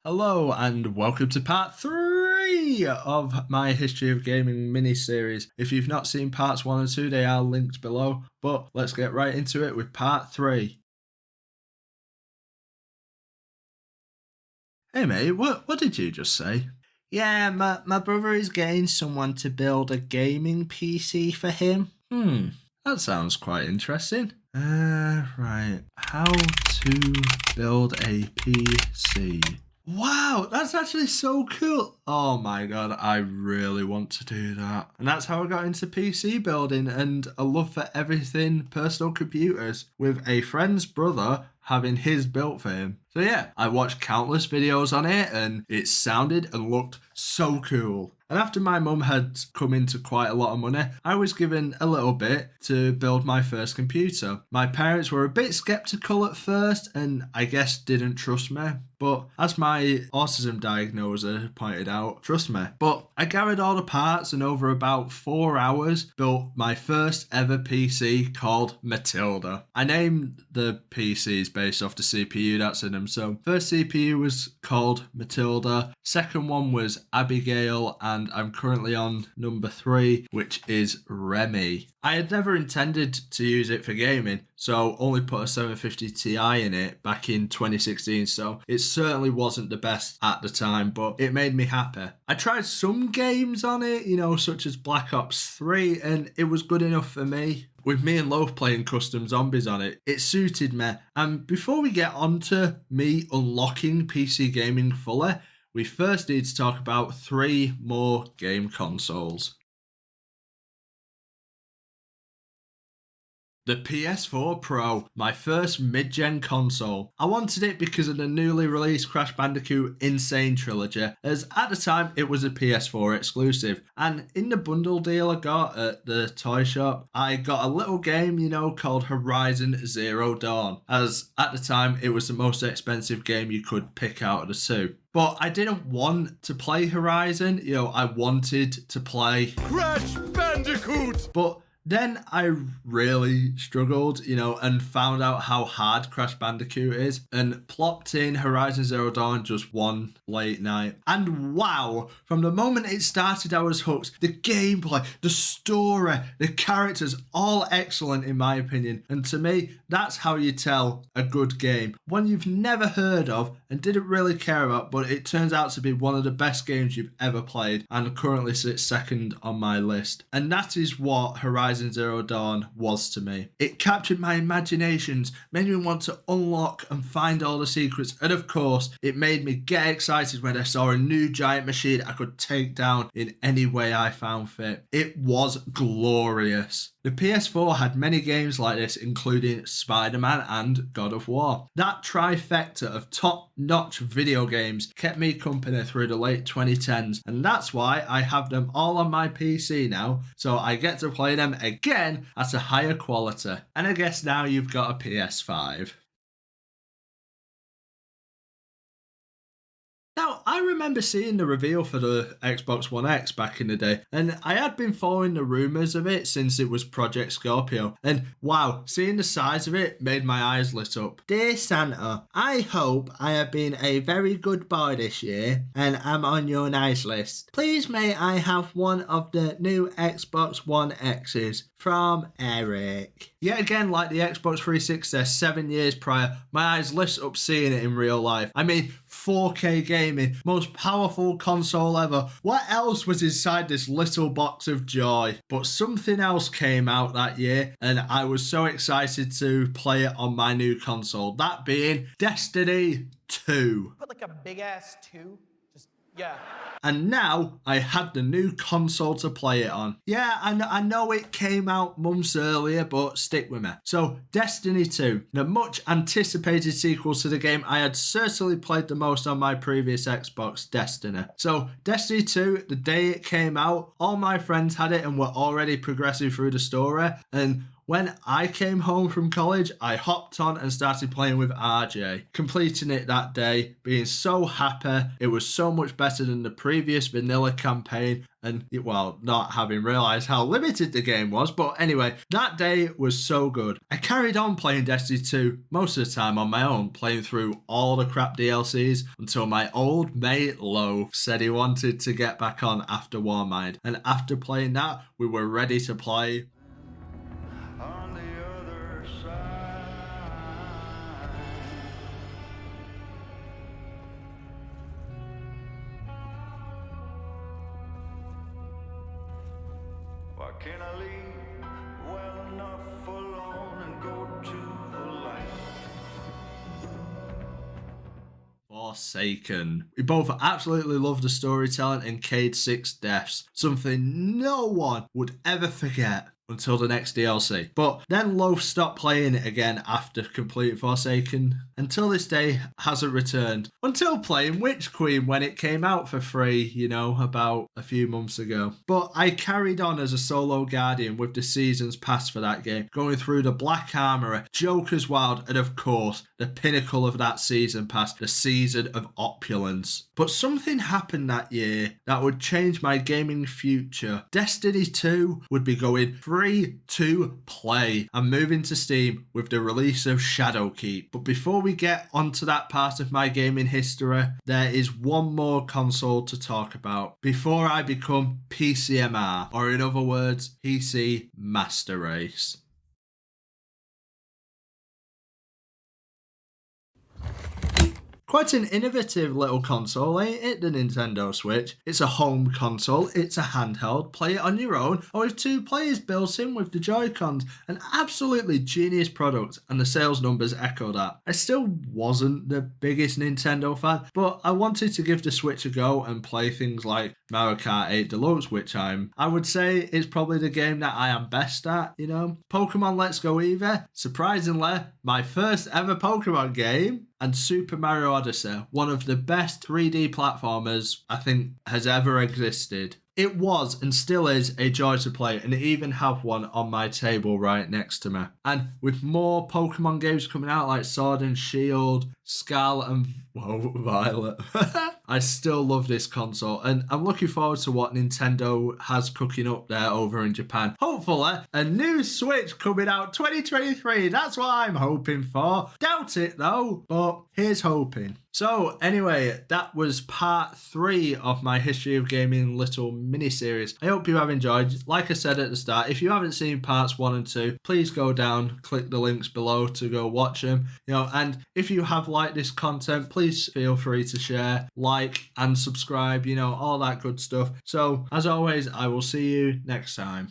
Hello and welcome to part 3 of my History of Gaming mini-series. If you've not seen parts 1 and 2, they are linked below, but let's get right into it with part 3. Hey mate, what did you just say? Yeah, my brother is getting someone to build a gaming PC for him. That sounds quite interesting. Right. How to build a PC. Wow, that's actually so cool. Oh my god, I really want to do that. And that's how I got into PC building and a love for everything personal computers, with a friend's brother having his built for him. So yeah, I watched countless videos on it and it sounded and looked so cool. And after my mum had come into quite a lot of money, I was given a little bit to build my first computer. My parents were a bit skeptical at first and I guess didn't trust me. But as my autism diagnoser pointed out, trust me. But I gathered all the parts and over about 4 hours built my first ever PC called Matilda. I named the PCs based off the CPU that's in them. So first CPU was called Matilda, second one was Abigail, and I'm currently on number 3, which is Remy. I had never intended to use it for gaming, so only put a 750 Ti in it back in 2016, so it certainly wasn't the best at the time, but it made me happy. I tried some games on it, such as Black Ops 3, and it was good enough for me. With me and Loaf playing custom zombies on it, it suited me. And before we get on to me unlocking PC gaming fully, we first need to talk about 3 more game consoles. The PS4 Pro, my first mid-gen console. I wanted it because of the newly released Crash Bandicoot Insane Trilogy, as at the time it was a PS4 exclusive. And in the bundle deal I got at the toy shop, I got a little game, called Horizon Zero Dawn, as at the time it was the most expensive game you could pick out of the two. But I didn't want to play Horizon, I wanted to play Crash Bandicoot! But then I really struggled, and found out how hard Crash Bandicoot is and plopped in Horizon Zero Dawn just one late night. And wow, from the moment it started, I was hooked. The gameplay, the story, the characters, all excellent in my opinion. And to me, that's how you tell a good game. One you've never heard of and didn't really care about, but it turns out to be one of the best games you've ever played and currently sits second on my list. And that is what Horizon Zero Dawn was to me. It captured my imaginations, made me want to unlock and find all the secrets, and of course, it made me get excited when I saw a new giant machine I could take down in any way I found fit. It was glorious. The PS4 had many games like this, including Spider-Man and God of War. That trifecta of top-notch video games kept me company through the late 2010s, and that's why I have them all on my PC now, so I get to play them again at a higher quality. And I guess now you've got a PS5. Now, I remember seeing the reveal for the Xbox One X back in the day, and I had been following the rumours of it since it was Project Scorpio, and wow, seeing the size of it made my eyes lit up. Dear Santa, I hope I have been a very good boy this year and am on your nice list. Please may I have one of the new Xbox One X's from Eric. Yet again, like the Xbox 360 7 years prior, my eyes lit up seeing it in real life. I mean, 4K gaming, most powerful console ever. What else was inside this little box of joy? But something else came out that year, and I was so excited to play it on my new console. That being Destiny 2. Put like a big ass 2. Yeah. And now I had the new console to play it on. Yeah, I know it came out months earlier, but stick with me. So, Destiny 2, the much anticipated sequel to the game I had certainly played the most on my previous Xbox, Destiny. So, Destiny 2, the day it came out, all my friends had it and were already progressing through the story. And when I came home from college, I hopped on and started playing with RJ, completing it that day, being so happy. It was so much better than the previous vanilla campaign, and well, not having realized how limited the game was, but anyway, that day was so good. I carried on playing Destiny 2 most of the time on my own, playing through all the crap DLCs until my old mate Loaf said he wanted to get back on after Warmind, and after playing that, we were ready to play on the other side. Why can't I leave well enough alone and go to the light? Forsaken. We both absolutely love the storytelling and Cayde 6 deaths, something no one would ever forget until the next DLC. But then Loaf stopped playing it again after completing Forsaken. Until this day, hasn't returned. Until playing Witch Queen when it came out for free, you know, about a few months ago. But I carried on as a solo guardian with the seasons pass for that game, going through the Black Armorer, Joker's Wild, and of course, the pinnacle of that season pass, the Season of Opulence. But something happened that year that would change my gaming future. Destiny 2 would be going free to play and moving to Steam with the release of Shadowkeep. But before we get onto that part of my gaming history, there is one more console to talk about before I become PCMR, or in other words, PC Master Race. Quite an innovative little console, ain't it, the Nintendo Switch? It's a home console, it's a handheld, play it on your own, or with 2 players built in with the Joy-Cons. An absolutely genius product, and the sales numbers echo that. I still wasn't the biggest Nintendo fan, but I wanted to give the Switch a go and play things like Mario Kart 8 Deluxe, which I would say is probably the game that I am best at, you know? Pokemon Let's Go Eevee, surprisingly, my first ever Pokemon game, and Super Mario Odyssey, one of the best 3D platformers I think has ever existed. It was and still is a joy to play, and even have one on my table right next to me. And with more Pokemon games coming out like Sword and Shield, Scarlet and Violet, I still love this console, and I'm looking forward to what Nintendo has cooking up there over in Japan. Hopefully, a new Switch coming out 2023. That's what I'm hoping for. Doubt it though, but here's hoping. So anyway, that was part 3 of my History of Gaming little mini-series. I hope you have enjoyed. Like I said at the start, if you haven't seen parts 1 and 2, please go down, click the links below to go watch them. You know, and if you have liked this content, please feel free to share, like, and subscribe, you know, all that good stuff. So as always, I will see you next time.